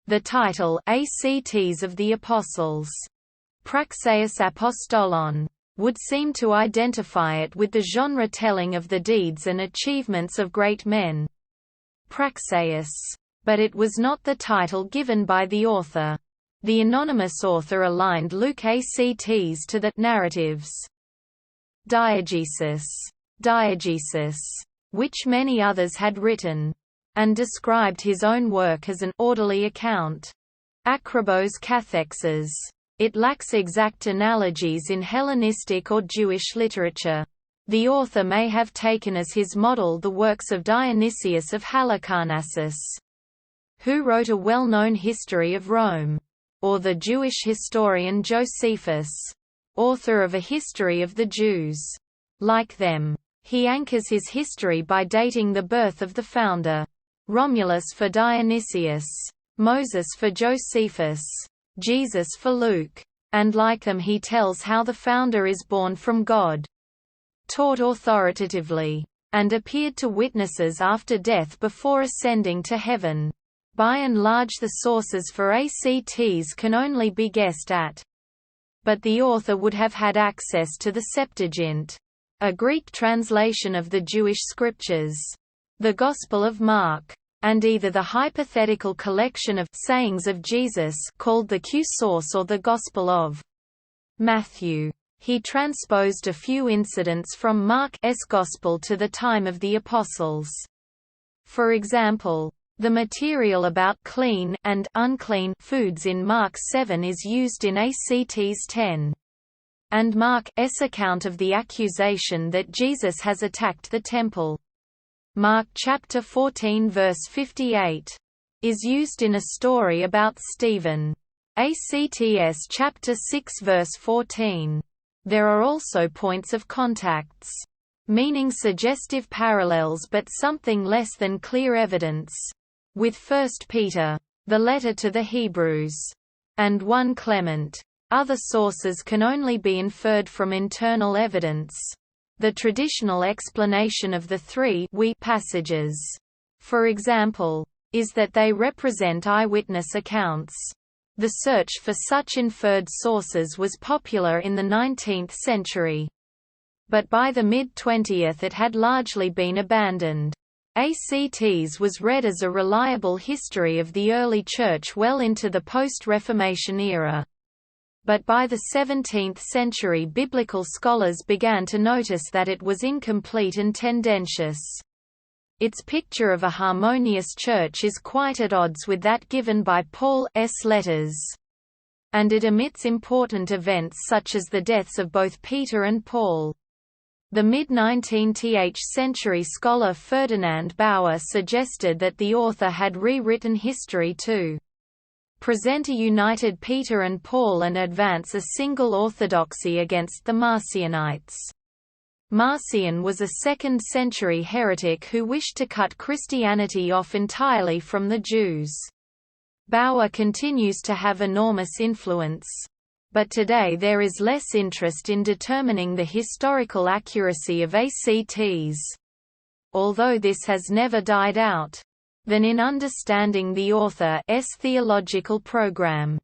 The title, Acts of the Apostles, Práxeis Apostolōn, would seem to identify it with the genre telling of the deeds and achievements of great men. Praxeis. But it was not the title given by the author. The anonymous author aligned Luke Acts to the narratives. Diegesis, which many others had written, and described his own work as an orderly account. Akrobos kathexes. It lacks exact analogies in Hellenistic or Jewish literature. The author may have taken as his model the works of Dionysius of Halicarnassus, who wrote a well-known history of Rome, or the Jewish historian Josephus, author of a history of the Jews. Like them, he anchors his history by dating the birth of the founder. Romulus for Dionysius, Moses for Josephus, Jesus for Luke. And like them he tells how the founder is born from God, taught authoritatively, and appeared to witnesses after death before ascending to heaven. By and large the sources for Acts can only be guessed at. But the author would have had access to the Septuagint, a Greek translation of the Jewish scriptures, the Gospel of Mark, and either the hypothetical collection of sayings of Jesus called the Q source or the Gospel of Matthew. He transposed a few incidents from Mark's Gospel to the time of the Apostles. For example, the material about clean and unclean foods in Mark 7 is used in Acts 10. And Mark's account of the accusation that Jesus has attacked the temple, Mark chapter 14 verse 58, is used in a story about Stephen, Acts chapter 6 verse 14. There are also points of contacts, meaning suggestive parallels but something less than clear evidence, with 1 Peter, the letter to the Hebrews, and 1 Clement. Other sources can only be inferred from internal evidence. The traditional explanation of the three we passages, for example, is that they represent eyewitness accounts. The search for such inferred sources was popular in the 19th century. But by the mid-20th it had largely been abandoned. Acts was read as a reliable history of the early Church well into the post-Reformation era. But by the 17th century biblical scholars began to notice that it was incomplete and tendentious. Its picture of a harmonious church is quite at odds with that given by Paul's letters. And it omits important events such as the deaths of both Peter and Paul. The mid-19th century scholar Ferdinand Bauer suggested that the author had rewritten history to present a united Peter and Paul and advance a single orthodoxy against the Marcionites. Marcion was a 2nd-century heretic who wished to cut Christianity off entirely from the Jews. Bauer continues to have enormous influence. But today there is less interest in determining the historical accuracy of Acts, although this has never died out, than in understanding the author's theological program.